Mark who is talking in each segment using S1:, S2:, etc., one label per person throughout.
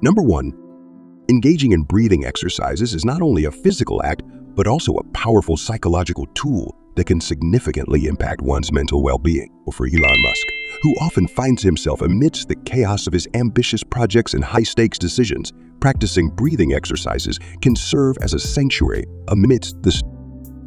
S1: Number 1. Engaging in breathing exercises is not only a physical act, but also a powerful psychological tool that can significantly impact one's mental well-being. For Elon Musk, who often finds himself amidst the chaos of his ambitious projects and high-stakes decisions, practicing breathing exercises can serve as a sanctuary amidst the...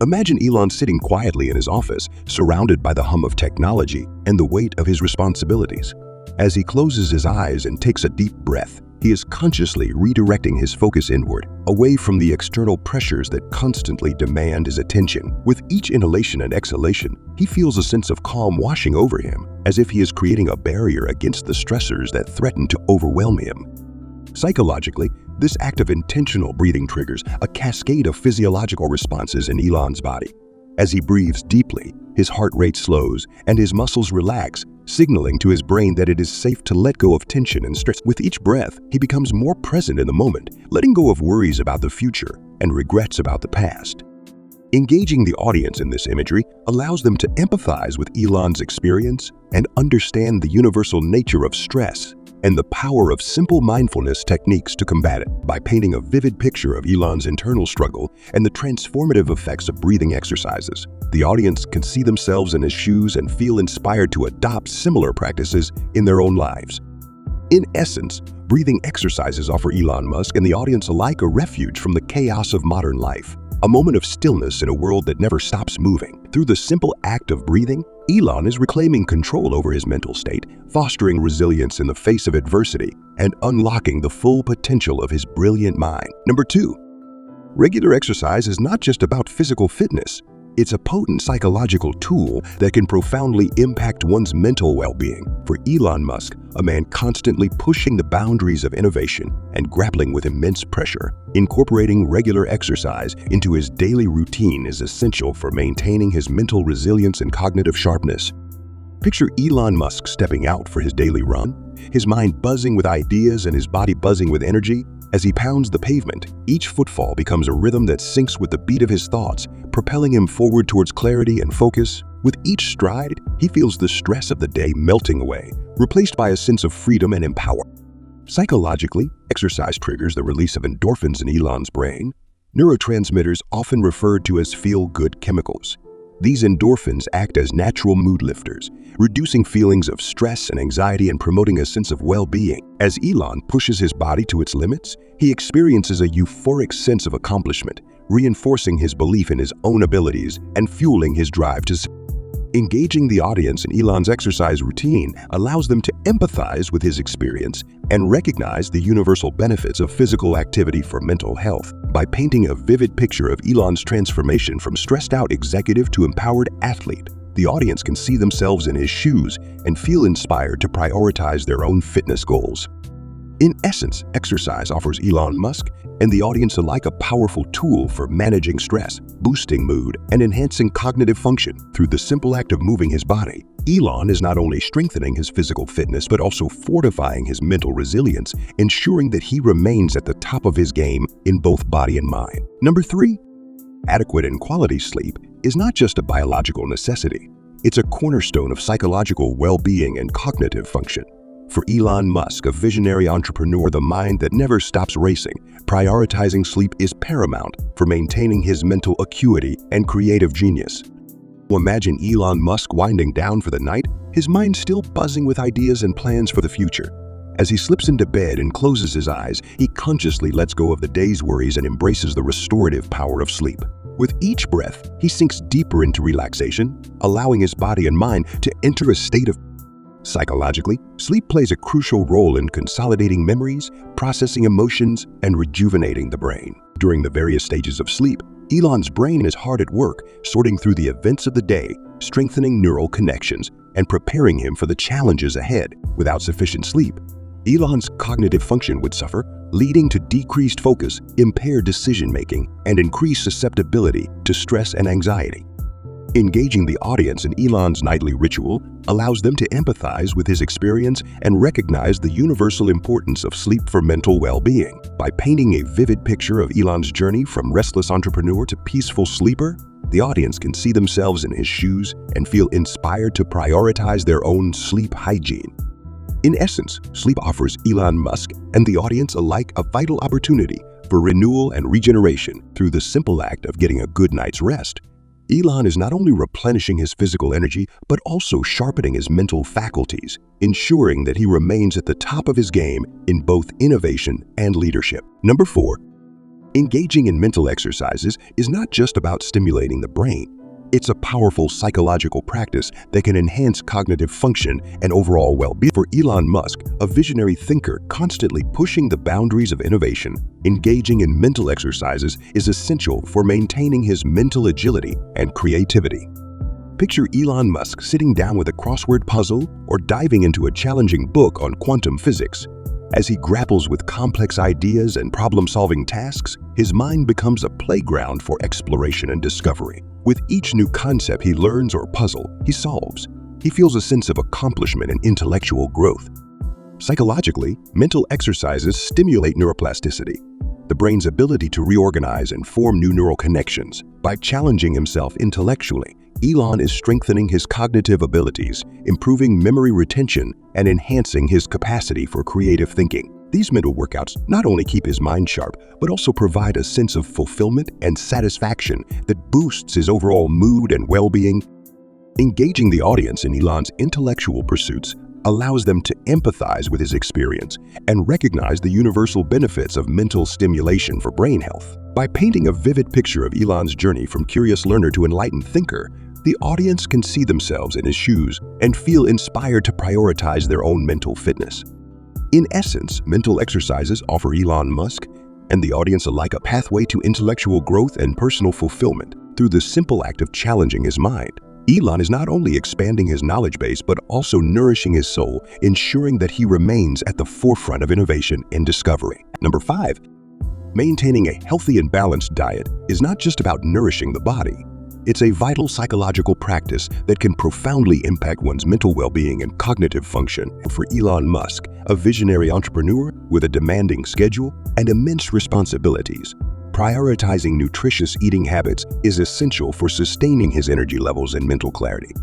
S1: Imagine Elon sitting quietly in his office, surrounded by the hum of technology and the weight of his responsibilities. As he closes his eyes and takes a deep breath, he is consciously redirecting his focus inward, away from the external pressures that constantly demand his attention. With each inhalation and exhalation, he feels a sense of calm washing over him, as if he is creating a barrier against the stressors that threaten to overwhelm him. Psychologically, this act of intentional breathing triggers a cascade of physiological responses in Elon's body. As he breathes deeply, his heart rate slows and his muscles relax, signaling to his brain that it is safe to let go of tension and stress. With each breath, he becomes more present in the moment, letting go of worries about the future and regrets about the past. Engaging the audience in this imagery allows them to empathize with Elon's experience and understand the universal nature of stress and the power of simple mindfulness techniques to combat it. By painting a vivid picture of Elon's internal struggle and the transformative effects of breathing exercises, the audience can see themselves in his shoes and feel inspired to adopt similar practices in their own lives. In essence, breathing exercises offer Elon Musk and the audience alike a refuge from the chaos of modern life, a moment of stillness in a world that never stops moving. Through the simple act of breathing, Elon is reclaiming control over his mental state, fostering resilience in the face of adversity, and unlocking the full potential of his brilliant mind. Number 2. Regular exercise is not just about physical fitness. It's a potent psychological tool that can profoundly impact one's mental well-being. For Elon Musk, a man constantly pushing the boundaries of innovation and grappling with immense pressure, incorporating regular exercise into his daily routine is essential for maintaining his mental resilience and cognitive sharpness. Picture Elon Musk stepping out for his daily run, his mind buzzing with ideas and his body buzzing with energy. As he pounds the pavement, each footfall becomes a rhythm that syncs with the beat of his thoughts, propelling him forward towards clarity and focus. With each stride, he feels the stress of the day melting away, replaced by a sense of freedom and empowerment. Psychologically, exercise triggers the release of endorphins in Elon's brain, neurotransmitters often referred to as feel-good chemicals. These endorphins act as natural mood lifters, reducing feelings of stress and anxiety and promoting a sense of well-being. As Elon pushes his body to its limits, he experiences a euphoric sense of accomplishment, reinforcing his belief in his own abilities and fueling his drive to succeed. Engaging the audience in Elon's exercise routine allows them to empathize with his experience and recognize the universal benefits of physical activity for mental health. By painting a vivid picture of Elon's transformation from stressed-out executive to empowered athlete, the audience can see themselves in his shoes and feel inspired to prioritize their own fitness goals. In essence, exercise offers Elon Musk and the audience alike a powerful tool for managing stress, boosting mood, and enhancing cognitive function. Through the simple act of moving his body, Elon is not only strengthening his physical fitness but also fortifying his mental resilience, ensuring that he remains at the top of his game in both body and mind. Number 3. Adequate and quality sleep is not just a biological necessity. It's a cornerstone of psychological well-being and cognitive function. For Elon Musk, a visionary entrepreneur, the mind that never stops racing, prioritizing sleep is paramount for maintaining his mental acuity and creative genius. Imagine Elon Musk winding down for the night, his mind still buzzing with ideas and plans for the future. As he slips into bed and closes his eyes, he consciously lets go of the day's worries and embraces the restorative power of sleep. With each breath, he sinks deeper into relaxation, allowing his body and mind to enter a state of... Psychologically, sleep plays a crucial role in consolidating memories, processing emotions, and rejuvenating the brain. During the various stages of sleep, Elon's brain is hard at work, sorting through the events of the day, strengthening neural connections, and preparing him for the challenges ahead. Without sufficient sleep, Elon's cognitive function would suffer, leading to decreased focus, impaired decision-making, and increased susceptibility to stress and anxiety. Engaging the audience in Elon's nightly ritual allows them to empathize with his experience and recognize the universal importance of sleep for mental well-being. By painting a vivid picture of Elon's journey from restless entrepreneur to peaceful sleeper, the audience can see themselves in his shoes and feel inspired to prioritize their own sleep hygiene. In essence, sleep offers Elon Musk and the audience alike a vital opportunity for renewal and regeneration through the simple act of getting a good night's rest. Elon is not only replenishing his physical energy, but also sharpening his mental faculties, ensuring that he remains at the top of his game in both innovation and leadership. Number 4, engaging in mental exercises is not just about stimulating the brain. It's a powerful psychological practice that can enhance cognitive function and overall well-being. For Elon Musk, a visionary thinker constantly pushing the boundaries of innovation, engaging in mental exercises is essential for maintaining his mental agility and creativity. Picture Elon Musk sitting down with a crossword puzzle or diving into a challenging book on quantum physics. As he grapples with complex ideas and problem-solving tasks, his mind becomes a playground for exploration and discovery. With each new concept he learns or puzzle he solves, he feels a sense of accomplishment and intellectual growth. Psychologically, mental exercises stimulate neuroplasticity, the brain's ability to reorganize and form new neural connections. By challenging himself intellectually, Elon is strengthening his cognitive abilities, improving memory retention, and enhancing his capacity for creative thinking. These mental workouts not only keep his mind sharp, but also provide a sense of fulfillment and satisfaction that boosts his overall mood and well-being. Engaging the audience in Elon's intellectual pursuits allows them to empathize with his experience and recognize the universal benefits of mental stimulation for brain health. By painting a vivid picture of Elon's journey from curious learner to enlightened thinker, the audience can see themselves in his shoes and feel inspired to prioritize their own mental fitness. In essence, mental exercises offer Elon Musk and the audience alike a pathway to intellectual growth and personal fulfillment through the simple act of challenging his mind. Elon is not only expanding his knowledge base, but also nourishing his soul, ensuring that he remains at the forefront of innovation and discovery. Number 5, maintaining a healthy and balanced diet is not just about nourishing the body. It's a vital psychological practice that can profoundly impact one's mental well-being and cognitive function. For Elon Musk, a visionary entrepreneur with a demanding schedule and immense responsibilities, prioritizing nutritious eating habits is essential for sustaining his energy levels and mental clarity.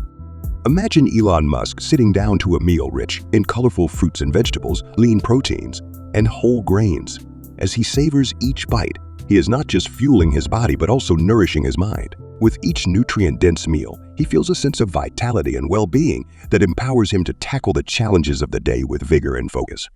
S1: Imagine Elon Musk sitting down to a meal rich in colorful fruits and vegetables, lean proteins, and whole grains. As he savors each bite, he is not just fueling his body but also nourishing his mind. With each nutrient-dense meal, he feels a sense of vitality and well-being that empowers him to tackle the challenges of the day with vigor and focus.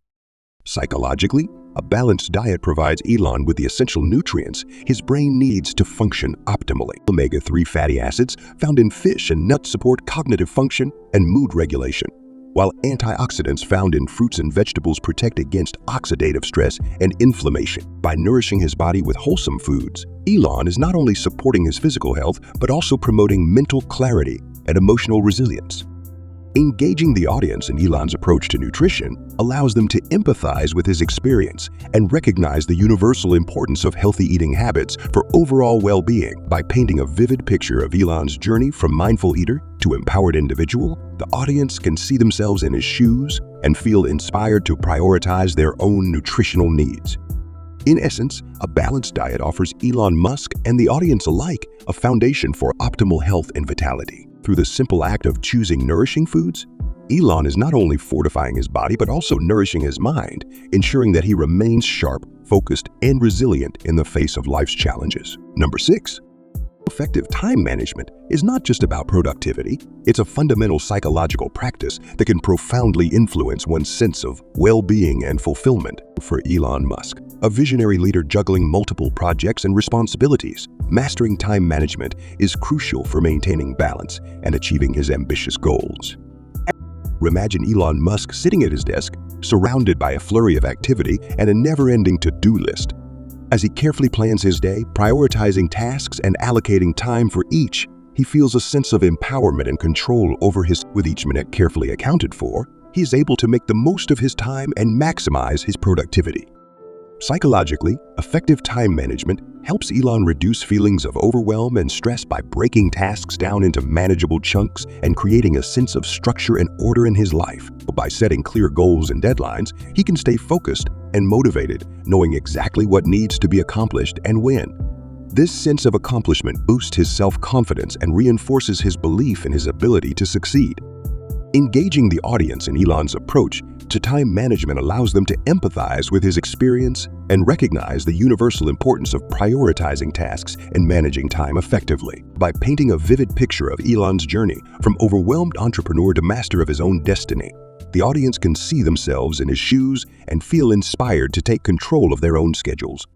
S1: Psychologically, a balanced diet provides Elon with the essential nutrients his brain needs to function optimally. Omega-3 fatty acids found in fish and nuts support cognitive function and mood regulation, while antioxidants found in fruits and vegetables protect against oxidative stress and inflammation. By nourishing his body with wholesome foods, Elon is not only supporting his physical health, but also promoting mental clarity and emotional resilience. Engaging the audience in Elon's approach to nutrition allows them to empathize with his experience and recognize the universal importance of healthy eating habits for overall well-being. By painting a vivid picture of Elon's journey from mindful eater to empowered individual, the audience can see themselves in his shoes and feel inspired to prioritize their own nutritional needs. In essence, a balanced diet offers Elon Musk and the audience alike a foundation for optimal health and vitality. Through the simple act of choosing nourishing foods, Elon is not only fortifying his body but also nourishing his mind, ensuring that he remains sharp, focused, and resilient in the face of life's challenges. Number 6. Effective time management is not just about productivity, it's a fundamental psychological practice that can profoundly influence one's sense of well-being and fulfillment. For Elon Musk, a visionary leader juggling multiple projects and responsibilities, mastering time management is crucial for maintaining balance and achieving his ambitious goals. Imagine Elon Musk sitting at his desk, surrounded by a flurry of activity and a never-ending to-do list. As he carefully plans his day, prioritizing tasks and allocating time for each, he feels a sense of empowerment and control over his. With each minute carefully accounted for, he is able to make the most of his time and maximize his productivity. Psychologically, effective time management helps Elon reduce feelings of overwhelm and stress by breaking tasks down into manageable chunks and creating a sense of structure and order in his life. By setting clear goals and deadlines, he can stay focused and motivated, knowing exactly what needs to be accomplished and when. This sense of accomplishment boosts his self-confidence and reinforces his belief in his ability to succeed. Engaging the audience in Elon's approach to time management allows them to empathize with his experience and recognize the universal importance of prioritizing tasks and managing time effectively. By painting a vivid picture of Elon's journey from overwhelmed entrepreneur to master of his own destiny, the audience can see themselves in his shoes and feel inspired to take control of their own schedules.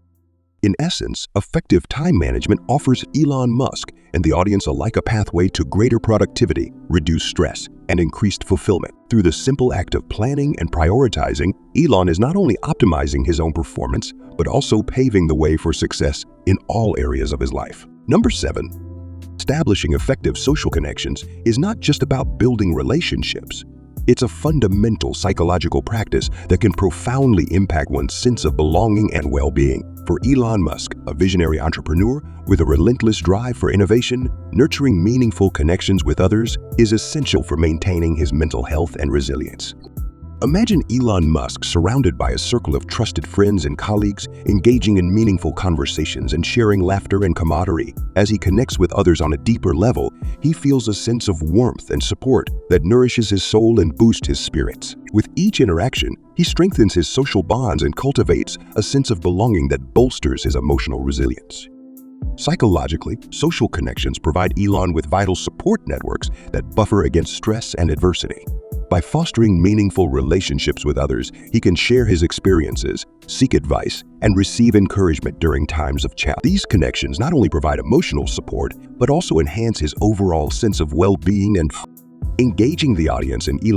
S1: In essence, effective time management offers Elon Musk and the audience alike a pathway to greater productivity, reduced stress, and increased fulfillment. Through the simple act of planning and prioritizing, Elon is not only optimizing his own performance, but also paving the way for success in all areas of his life. Number 7. Establishing effective social connections is not just about building relationships. It's a fundamental psychological practice that can profoundly impact one's sense of belonging and well-being. For Elon Musk, a visionary entrepreneur with a relentless drive for innovation, nurturing meaningful connections with others is essential for maintaining his mental health and resilience. Imagine Elon Musk surrounded by a circle of trusted friends and colleagues, engaging in meaningful conversations and sharing laughter and camaraderie. As he connects with others on a deeper level, he feels a sense of warmth and support that nourishes his soul and boosts his spirits. With each interaction, he strengthens his social bonds and cultivates a sense of belonging that bolsters his emotional resilience. Psychologically, social connections provide Elon with vital support networks that buffer against stress and adversity. By fostering meaningful relationships with others, he can share his experiences, seek advice, and receive encouragement during times of challenge. These connections not only provide emotional support, but also enhance his overall sense of well-being and engaging the audience in Elon